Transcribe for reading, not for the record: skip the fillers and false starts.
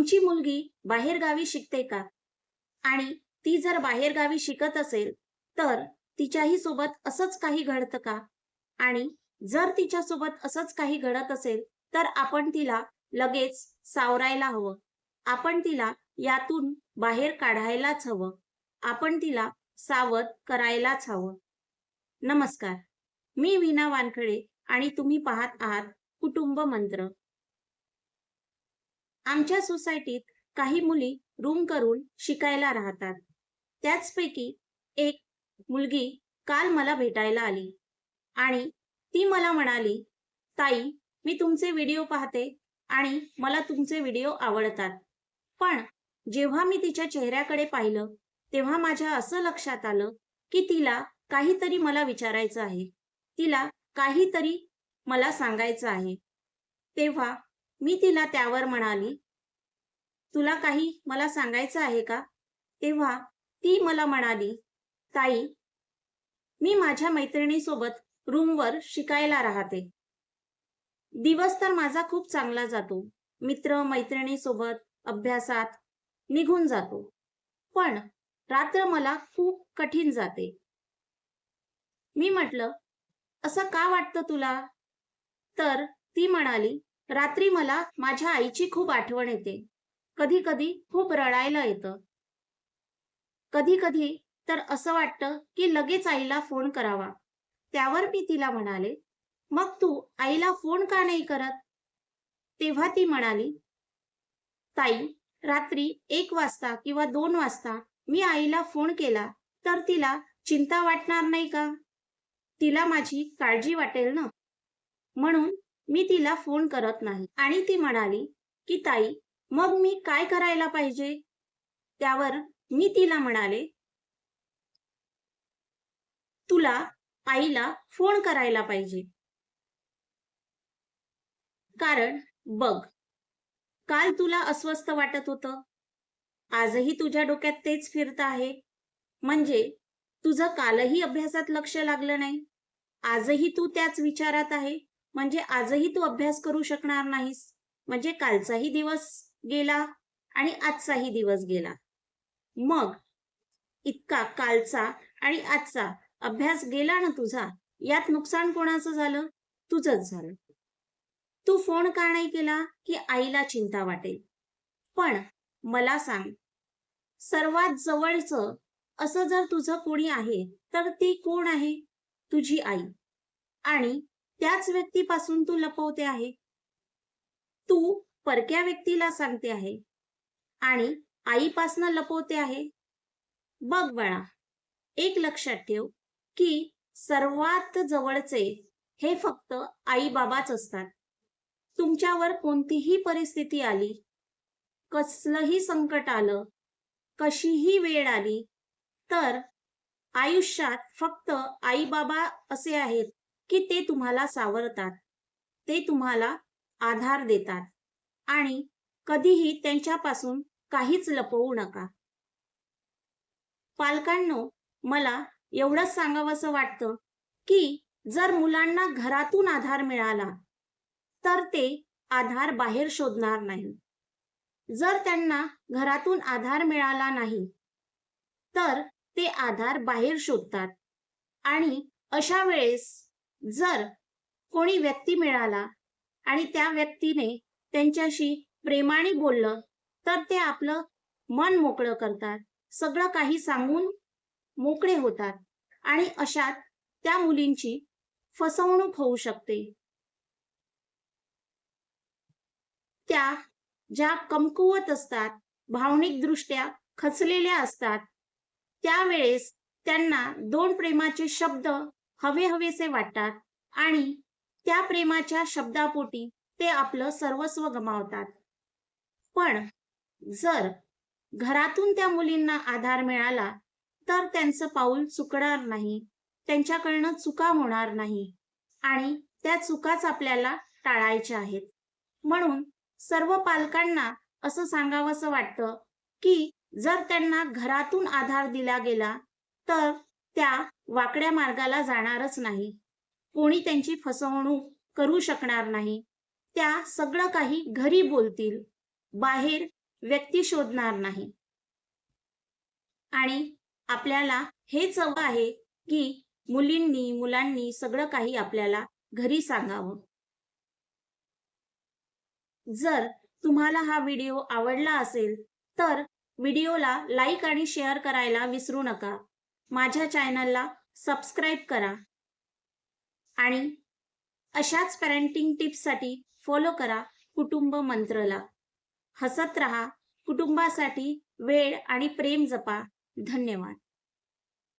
तुमची मुलगी बाहेरगावी शिकते का? आणि ती जर बाहेरगावी शिकत असेल, तर तिच्याही सोबत असंच काही घडतं का? आणि जर तिच्यासोबत असंच काही घडत असेल, तर आपण तिला लगेच सावरायला हवं. आपण तिला यातून बाहेर काढायलाच हवं. आपण तिला सावध करायलाच हवं. नमस्कार. मी वीणा वानखडे आणि तुम्ही पाहत आहात कुटुंब मंत्र. आमच्या सोसायटीत काही मुली रूम करून शिकायला राहतात. त्याचपैकी एक मुलगी काल मला भेटायला आली आणि ती मला म्हणाली, "ताई, मी तुमचे व्हिडिओ पाहते आणि मला तुमचे व्हिडिओ आवडतात." पण जेव्हा मी तिच्या चेहऱ्याकडे पाहिलं, तेव्हा माझ्या असं लक्षात आलं, की तिला काहीतरी मला विचारायचं आहे. तिला काहीतरी मला सांगायचं आहे. तेव्हा मी तिला त्यावर म्हणाली, "तुला काही मला सांगायचं आहे का?" तेव्हा ती मला म्हणाली, "ताई, मी माझ्या मैत्रिणीसोबत रूमवर शिकायला राहते. दिवस तर माझा खूप चांगला जातो. मित्र-मैत्रिणीसोबत अभ्यासात निघून जातो. पण रात्र मला खूप कठीण जाते." मी म्हटलं, "असं का वाटतं तुला?" तर ती म्हणाली, "रात्री मला माझ्या आईची खूप आठवण येते. कधी-कधी खूप रडायला येतं. कधी-कधी तर असं वाटतं, की लगेच आईला फोन करावा." त्यावर मी तिला म्हणाले, "मग तू आईला फोन का नाही करत?" तेव्हा ती म्हणाली, "ताई, रात्री 1 वाजता किंवा 2 वाजता मी आईला फोन केला, तर तिला चिंता वाटणार नाही का? तिला माझी काळजी वाटेल ना, म्हणून मी तिला फोन करत नाही." आणि ती म्हणाली, की "ताई, मग मी काय करायला पाहिजे?" त्यावर मी तिला म्हणाले, "तुला आईला फोन करायला पाहिजे. कारण बघ, काल तुला अस्वस्थ वाटत होतं. आजही तुझ्या डोक्यात तेच फिरत आहे. म्हणजे तुझं कालही अभ्यासात लक्ष लागलं नाही. आजही तू त्याच विचारात आहे. म्हणजे आजही तू अभ्यास करू शकणार नाहीस. म्हणजे कालचाही दिवस गेला आणि आजचाही दिवस गेला. मग इतका कालचा आणि आजचा अभ्यास गेला ना तुझा, यात नुकसान कोणाचं झालं? तुझंच झालं. तू फोन का नाही केला, की आईला चिंता वाटेल. पण मला सांग, सर्वात जवळचं असं जर तुझं कोणी आहे, तर ती कोण आहे? तुझी आई. आणि त्याच व्यक्तीपासून तू लपवते आहे. तू परक्या व्यक्तीला सांगते आहे आणि आईपासनं लपवते आहे. बघ बाळा, एक लक्षात ठेव, की सर्वात जवळचे हे फक्त आई-बाबाच असतात. तुमच्यावर कोणतीही परिस्थिती आली, कसलंही संकट आलं, कशीही वेळ आली, तर आयुष्यात फक्त आई-बाबा असे आहेत, की ते तुम्हाला सावरतात. ते तुम्हाला आधार देतात आणि कधीही त्यांच्यापासून काहीच लपवू नका. पालकांनो, मला एवढंच सांगावसं वाटतं, की जर मुलांना घरातून आधार मिळाला, तर ते आधार बाहेर शोधणार नाही. जर त्यांना घरातून आधार मिळाला नाही, तर ते आधार बाहेर शोधतात आणि अशा वेळेस जर कोणी व्यक्ती मिळाला आणि त्या व्यक्तीने त्यांच्याशी प्रेमाने बोललं, तर ते आपलं मन मोकळं करतात. सगळं काही सांगून मोकळे होतात आणि अशात त्या मुलींची फसवणूक होऊ शकते. त्या ज्या कमकुवत असतात, भावनिकदृष्ट्या खचलेल्या असतात, त्यावेळेस त्यांना 2 प्रेमाचे शब्द हवे-हवेसे वाटतात आणि त्या प्रेमाच्या शब्दापोटी ते आपलं सर्वस्व गमावतात. पण जर घरातून त्या मुलींना आधार मिळाला, तर त्यांचं पाऊल चुकणार नाही. त्यांच्याकडनं चुका होणार नाही आणि त्या चुकाच आपल्याला टाळायच्या आहेत. म्हणून सर्व पालकांना असं सांगावसं वाटतं, की जर त्यांना घरातून आधार दिला गेला, तर त्या वाकड्या मार्गाला जाणारच नाही. कोणी त्यांची फसवणूक करू शकणार नाही. त्या सगळं काही घरी बोलतील. बाहेर व्यक्ती शोधणार नाही. आणि आपल्याला हेच हवं आहे, की मुलींनी, मुलांनी सगळं काही आपल्याला घरी सांगावं. जर तुम्हाला हा व्हिडिओ आवडला असेल, तर व्हिडिओला लाईक आणि शेअर करायला विसरू नका. माझ्या चॅनलला सबस्क्राईब करा आणि अशाच पॅरेंटिंग टिप्ससाठी फॉलो करा कुटुंब मंत्रला. हसत रहा, कुटुंबासाठी वेळ आणि प्रेम जपा. धन्यवाद.